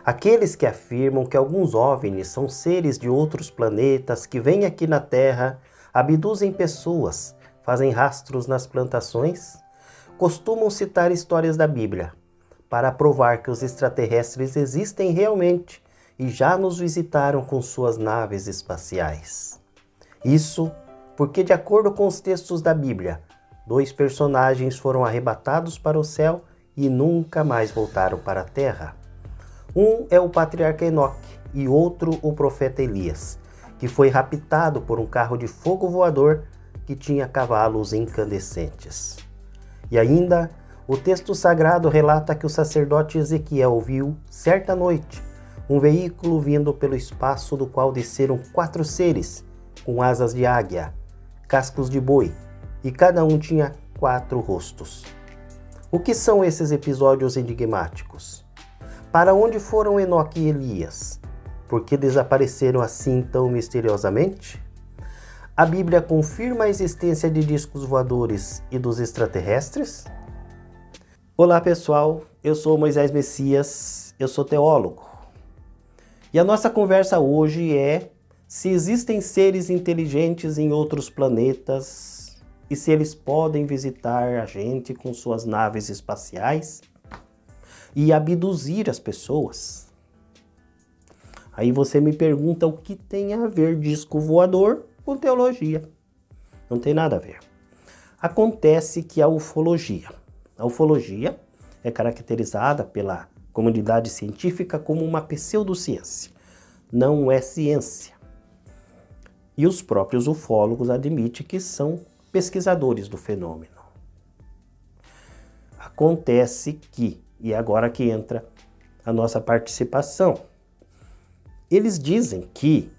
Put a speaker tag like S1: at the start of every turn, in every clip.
S1: Aqueles que afirmam que alguns OVNIs são seres de outros planetas que vêm aqui na Terra, abduzem pessoas, fazem rastros nas plantações, costumam citar histórias da Bíblia para provar que os extraterrestres existem realmente e já nos visitaram com suas naves espaciais. Isso porque, de acordo com os textos da Bíblia, 2 personagens foram arrebatados para o céu e nunca mais voltaram para a Terra. Um é o patriarca Enoque e outro o profeta Elias, que foi raptado por um carro de fogo voador que tinha cavalos incandescentes. E ainda, o texto sagrado relata que o sacerdote Ezequiel viu, certa noite, um veículo vindo pelo espaço do qual desceram 4 seres, com asas de águia, cascos de boi, e cada um tinha 4 rostos. O que são esses episódios enigmáticos? Para onde foram Enoque e Elias? Por que desapareceram assim tão misteriosamente? A Bíblia confirma a existência de discos voadores e dos extraterrestres? Olá pessoal, eu sou Moisés Messias, eu sou teólogo. E a nossa conversa hoje é se existem seres inteligentes em outros planetas e se eles podem visitar a gente com suas naves espaciais e abduzir as pessoas. Aí você me pergunta o que tem a ver disco voador com teologia. Não tem nada a ver. Acontece que a ufologia é caracterizada pela comunidade científica como uma pseudociência. Não é ciência. E os próprios ufólogos admitem que são pesquisadores do fenômeno. Acontece que, e agora que entra a nossa participação, eles dizem que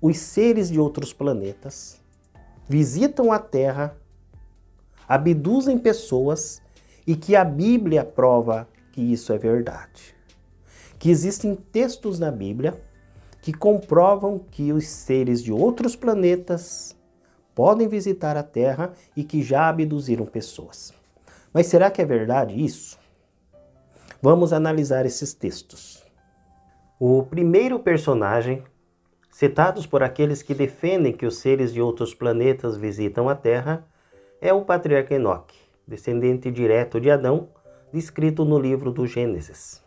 S1: os seres de outros planetas visitam a Terra, abduzem pessoas e que a Bíblia prova que isso é verdade. Que existem textos na Bíblia que comprovam que os seres de outros planetas podem visitar a Terra e que já abduziram pessoas. Mas será que é verdade isso? Vamos analisar esses textos. O primeiro personagem, citados por aqueles que defendem que os seres de outros planetas visitam a Terra, é o patriarca Enoque, descendente direto de Adão, descrito no livro do Gênesis.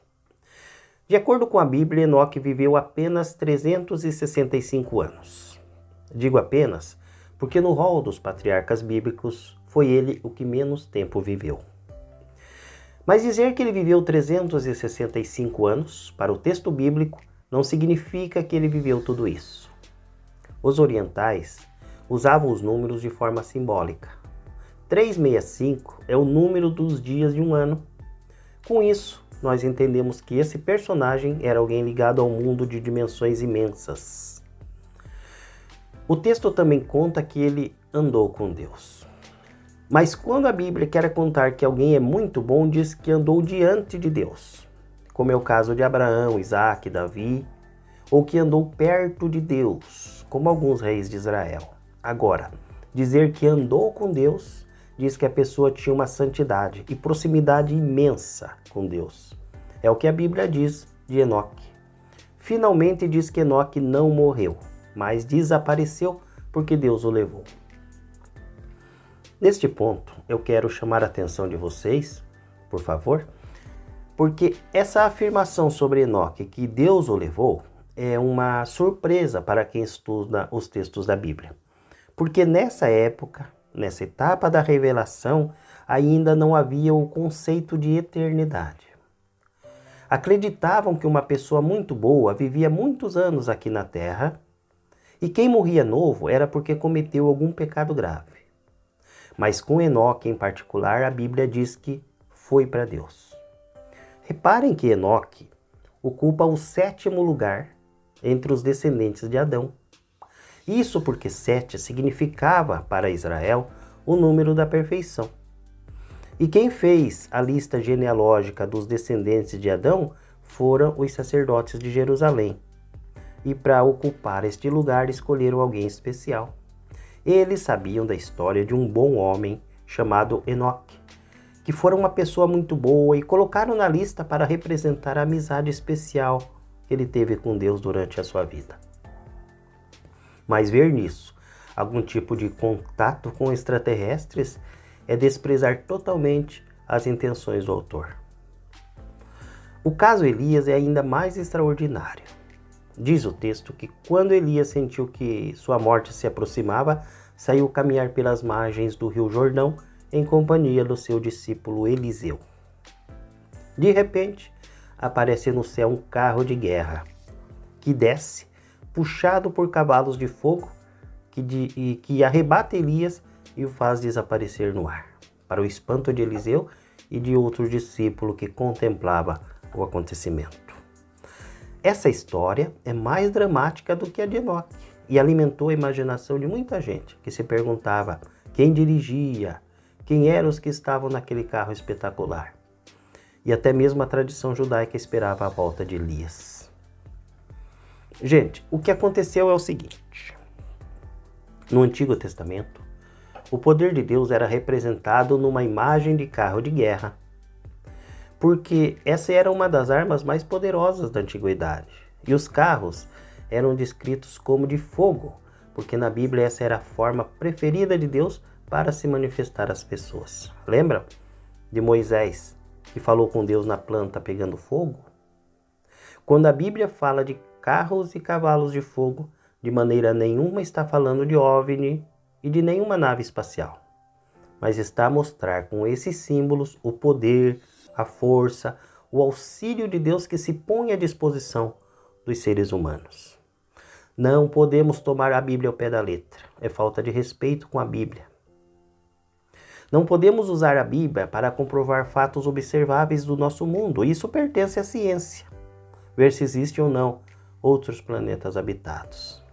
S1: De acordo com a Bíblia, Enoque viveu apenas 365 anos. Digo apenas porque no rol dos patriarcas bíblicos foi ele o que menos tempo viveu. Mas dizer que ele viveu 365 anos, para o texto bíblico, não significa que ele viveu tudo isso. Os orientais usavam os números de forma simbólica. 365 é o número dos dias de um ano. Com isso, nós entendemos que esse personagem era alguém ligado ao mundo de dimensões imensas. O texto também conta que ele andou com Deus. Mas quando a Bíblia quer contar que alguém é muito bom, diz que andou diante de Deus, como é o caso de Abraão, Isaac, Davi, ou que andou perto de Deus, como alguns reis de Israel. Agora, dizer que andou com Deus diz que a pessoa tinha uma santidade e proximidade imensa com Deus. É o que a Bíblia diz de Enoque. Finalmente diz que Enoque não morreu, mas desapareceu porque Deus o levou. Neste ponto, eu quero chamar a atenção de vocês, por favor, porque essa afirmação sobre Enoque, que Deus o levou, é uma surpresa para quem estuda os textos da Bíblia. Porque nessa época, nessa etapa da revelação, ainda não havia o conceito de eternidade. Acreditavam que uma pessoa muito boa vivia muitos anos aqui na Terra, e quem morria novo era porque cometeu algum pecado grave. Mas com Enoque em particular, a Bíblia diz que foi para Deus. Reparem que Enoque ocupa o 7º lugar entre os descendentes de Adão. Isso porque 7 significava para Israel o número da perfeição. E quem fez a lista genealógica dos descendentes de Adão foram os sacerdotes de Jerusalém. E para ocupar este lugar escolheram alguém especial. Eles sabiam da história de um bom homem chamado Enoque, que foram uma pessoa muito boa e colocaram na lista para representar a amizade especial que ele teve com Deus durante a sua vida. Mas ver nisso algum tipo de contato com extraterrestres é desprezar totalmente as intenções do autor. O caso Elias é ainda mais extraordinário. Diz o texto que quando Elias sentiu que sua morte se aproximava, saiu caminhar pelas margens do rio Jordão em companhia do seu discípulo Eliseu. De repente, aparece no céu um carro de guerra que desce, puxado por cavalos de fogo, que arrebata Elias e o faz desaparecer no ar, para o espanto de Eliseu e de outro discípulo que contemplava o acontecimento. Essa história é mais dramática do que a de Enoque e alimentou a imaginação de muita gente que se perguntava quem dirigia, quem eram os que estavam naquele carro espetacular. E até mesmo a tradição judaica esperava a volta de Elias. Gente, o que aconteceu é o seguinte. No Antigo Testamento, o poder de Deus era representado numa imagem de carro de guerra, porque essa era uma das armas mais poderosas da antiguidade. E os carros eram descritos como de fogo, porque na Bíblia essa era a forma preferida de Deus para se manifestar às pessoas. Lembra de Moisés, que falou com Deus na planta pegando fogo? Quando a Bíblia fala de carros e cavalos de fogo, de maneira nenhuma está falando de OVNI e de nenhuma nave espacial, mas está a mostrar com esses símbolos o poder, a força, o auxílio de Deus que se põe à disposição dos seres humanos. Não podemos tomar a Bíblia ao pé da letra, é falta de respeito com a Bíblia. Não podemos usar a Bíblia para comprovar fatos observáveis do nosso mundo, isso pertence à ciência, ver se existe ou não outros planetas habitados.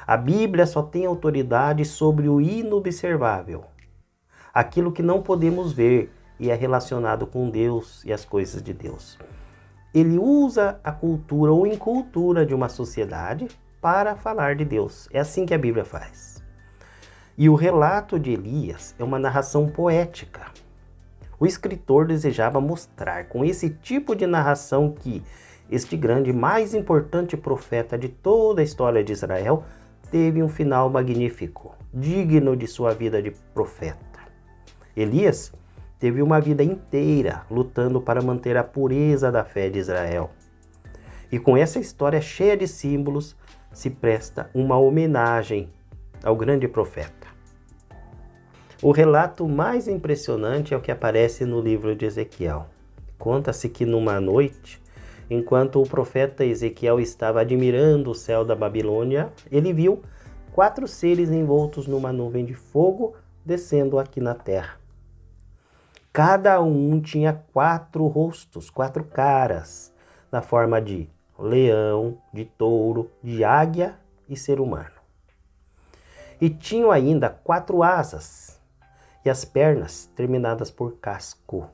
S1: A Bíblia só tem autoridade sobre o inobservável, aquilo que não podemos ver e é relacionado com Deus e as coisas de Deus. Ele usa a cultura ou incultura de uma sociedade para falar de Deus. É assim que a Bíblia faz. E o relato de Elias é uma narração poética. O escritor desejava mostrar com esse tipo de narração que este grande, mais importante profeta de toda a história de Israel teve um final magnífico, digno de sua vida de profeta. Elias teve uma vida inteira lutando para manter a pureza da fé de Israel. E com essa história cheia de símbolos, se presta uma homenagem ao grande profeta. O relato mais impressionante é o que aparece no livro de Ezequiel. Conta-se que numa noite, enquanto o profeta Ezequiel estava admirando o céu da Babilônia, ele viu 4 seres envoltos numa nuvem de fogo descendo aqui na terra. Cada um tinha 4 rostos, 4 caras, na forma de leão, de touro, de águia e ser humano. E tinham ainda 4 asas e as pernas terminadas por cascos.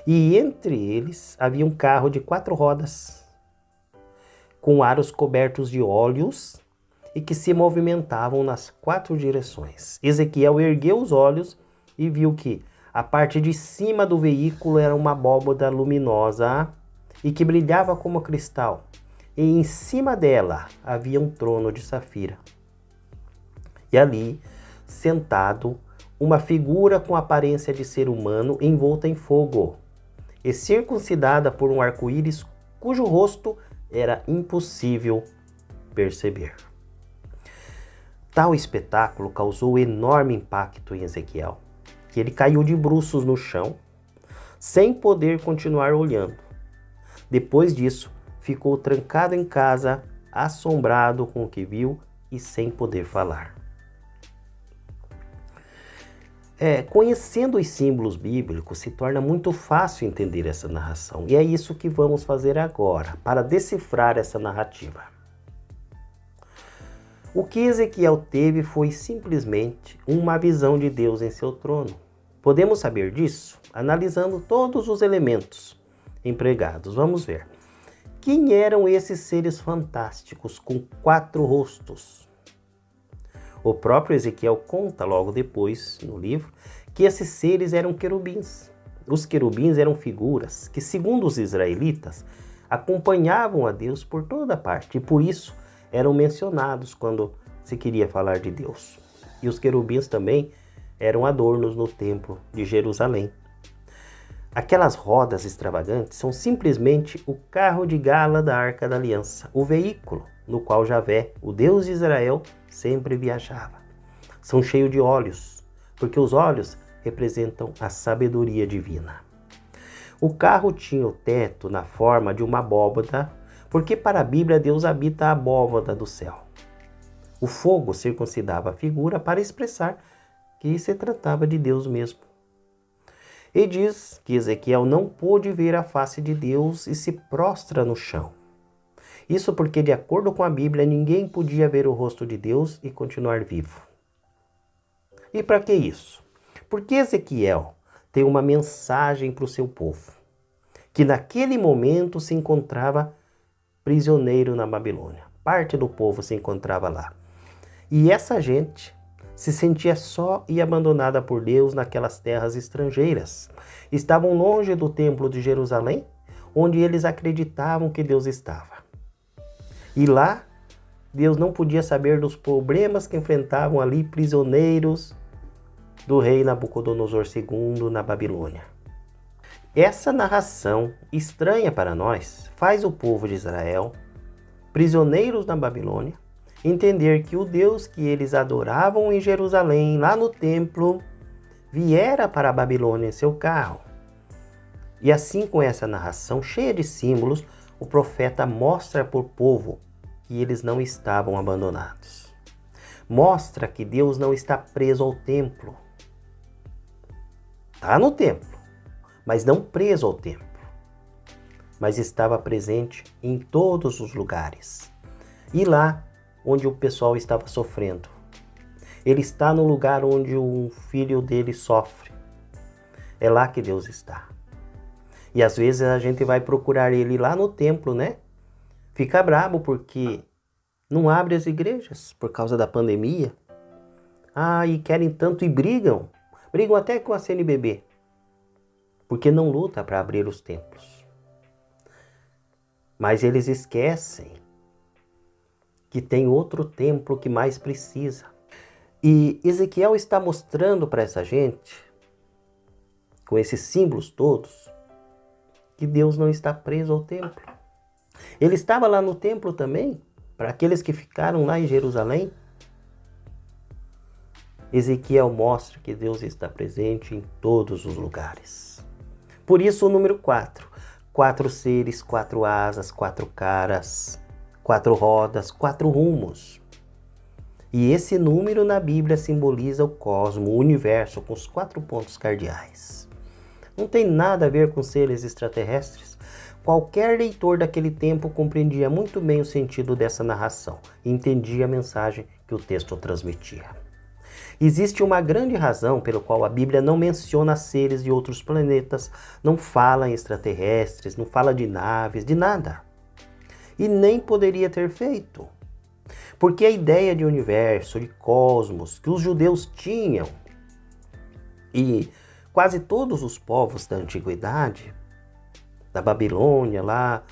S1: E entre eles havia um carro de 4 rodas, com aros cobertos de óleos e que se movimentavam nas 4 direções. Ezequiel ergueu os olhos e viu que a parte de cima do veículo era uma abóbada luminosa e que brilhava como cristal, e em cima dela havia um trono de safira. E ali, sentado, uma figura com aparência de ser humano envolta em fogo e circuncidada por um arco-íris cujo rosto era impossível perceber. Tal espetáculo causou enorme impacto em Ezequiel, que ele caiu de bruços no chão, sem poder continuar olhando. Depois disso, ficou trancado em casa, assombrado com o que viu e sem poder falar. Conhecendo os símbolos bíblicos, se torna muito fácil entender essa narração. E é isso que vamos fazer agora, para decifrar essa narrativa. O que Ezequiel teve foi simplesmente uma visão de Deus em seu trono. Podemos saber disso analisando todos os elementos empregados. Vamos ver. Quem eram esses seres fantásticos com 4 rostos? O próprio Ezequiel conta logo depois, no livro, que esses seres eram querubins. Os querubins eram figuras que, segundo os israelitas, acompanhavam a Deus por toda parte e por isso eram mencionados quando se queria falar de Deus. E os querubins também eram adornos no templo de Jerusalém. Aquelas rodas extravagantes são simplesmente o carro de gala da Arca da Aliança, o veículo no qual Javé, o Deus de Israel, sempre viajava. São cheios de olhos, porque os olhos representam a sabedoria divina. O carro tinha o teto na forma de uma abóbada, porque para a Bíblia Deus habita a abóbada do céu. O fogo circuncidava a figura para expressar que se tratava de Deus mesmo. E diz que Ezequiel não pôde ver a face de Deus e se prostra no chão. Isso porque, de acordo com a Bíblia, ninguém podia ver o rosto de Deus e continuar vivo. E para que isso? Porque Ezequiel tem uma mensagem para o seu povo, que naquele momento se encontrava prisioneiro na Babilônia. Parte do povo se encontrava lá. E essa gente se sentia só e abandonada por Deus naquelas terras estrangeiras. Estavam longe do templo de Jerusalém, onde eles acreditavam que Deus estava. E lá, Deus não podia saber dos problemas que enfrentavam ali prisioneiros do rei Nabucodonosor II na Babilônia. Essa narração estranha para nós faz o povo de Israel, prisioneiros na Babilônia, entender que o Deus que eles adoravam em Jerusalém, lá no templo, viera para a Babilônia em seu carro. E assim, com essa narração cheia de símbolos, o profeta mostra para o povo que eles não estavam abandonados. Mostra que Deus não está preso ao templo. Está no templo, mas não preso ao templo. Mas estava presente em todos os lugares. E lá onde o pessoal estava sofrendo. Ele está no lugar onde um filho dele sofre. É lá que Deus está. E às vezes a gente vai procurar ele lá no templo, né? Fica bravo porque não abre as igrejas por causa da pandemia. E querem tanto e brigam. Brigam até com a CNBB. Porque não luta para abrir os templos. Mas eles esquecem que tem outro templo que mais precisa. E Ezequiel está mostrando para essa gente, com esses símbolos todos, que Deus não está preso ao templo. Ele estava lá no templo também, para aqueles que ficaram lá em Jerusalém. Ezequiel mostra que Deus está presente em todos os lugares. Por isso o número 4. 4 seres, 4 asas, 4 caras, 4 rodas, 4 rumos. E esse número na Bíblia simboliza o cosmo, o universo, com os 4 pontos cardeais. Não tem nada a ver com seres extraterrestres. Qualquer leitor daquele tempo compreendia muito bem o sentido dessa narração e entendia a mensagem que o texto transmitia. Existe uma grande razão pela qual a Bíblia não menciona seres de outros planetas, não fala em extraterrestres, não fala de naves, de nada. E nem poderia ter feito. Porque a ideia de universo, de cosmos, que os judeus tinham, e quase todos os povos da antiguidade, da Babilônia, lá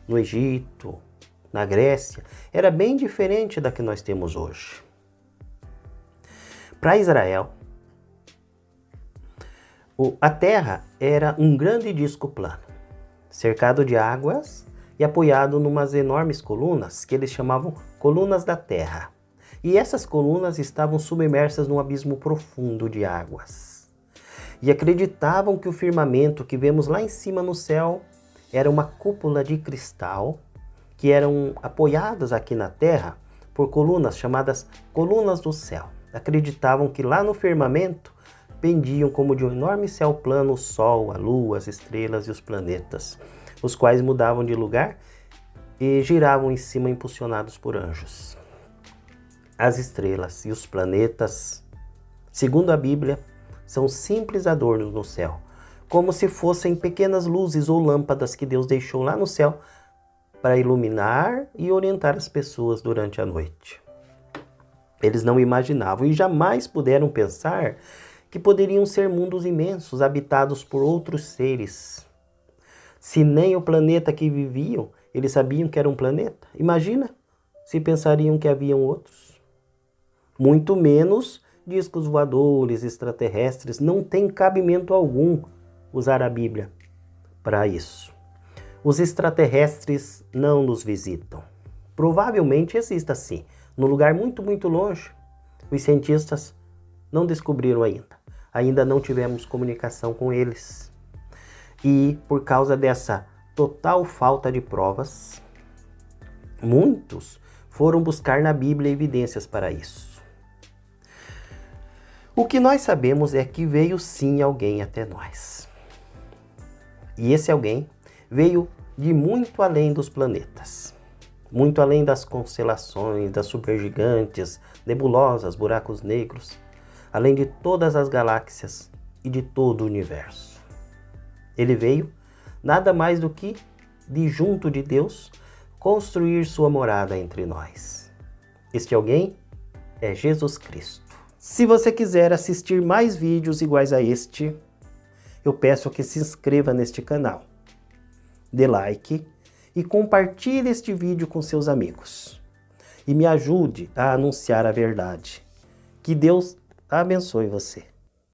S1: no Egito, na Grécia, era bem diferente da que nós temos hoje. Para Israel, a terra era um grande disco plano, cercado de águas e apoiado numas enormes colunas que eles chamavam colunas da terra. E essas colunas estavam submersas num abismo profundo de águas. E acreditavam que o firmamento que vemos lá em cima no céu era uma cúpula de cristal que eram apoiadas aqui na terra por colunas chamadas colunas do céu. Acreditavam que lá no firmamento pendiam como de um enorme céu plano o sol, a lua, as estrelas e os planetas, os quais mudavam de lugar e giravam em cima impulsionados por anjos. As estrelas e os planetas, segundo a Bíblia, são simples adornos no céu, como se fossem pequenas luzes ou lâmpadas que Deus deixou lá no céu para iluminar e orientar as pessoas durante a noite. Eles não imaginavam e jamais puderam pensar que poderiam ser mundos imensos, habitados por outros seres. Se nem o planeta que viviam, eles sabiam que era um planeta. Imagina se pensariam que haviam outros. Muito menos discos voadores, extraterrestres. Não tem cabimento algum usar a Bíblia para isso. Os extraterrestres não nos visitam. Provavelmente exista sim, num lugar muito, muito longe. Os cientistas não descobriram ainda. Ainda não tivemos comunicação com eles. E por causa dessa total falta de provas, muitos foram buscar na Bíblia evidências para isso. O que nós sabemos é que veio sim alguém até nós. E esse alguém veio de muito além dos planetas. Muito além das constelações, das supergigantes, nebulosas, buracos negros. Além de todas as galáxias e de todo o universo. Ele veio nada mais do que de junto de Deus construir sua morada entre nós. Este alguém é Jesus Cristo. Se você quiser assistir mais vídeos iguais a este, eu peço que se inscreva neste canal, dê like e compartilhe este vídeo com seus amigos. E me ajude a anunciar a verdade. Que Deus abençoe você.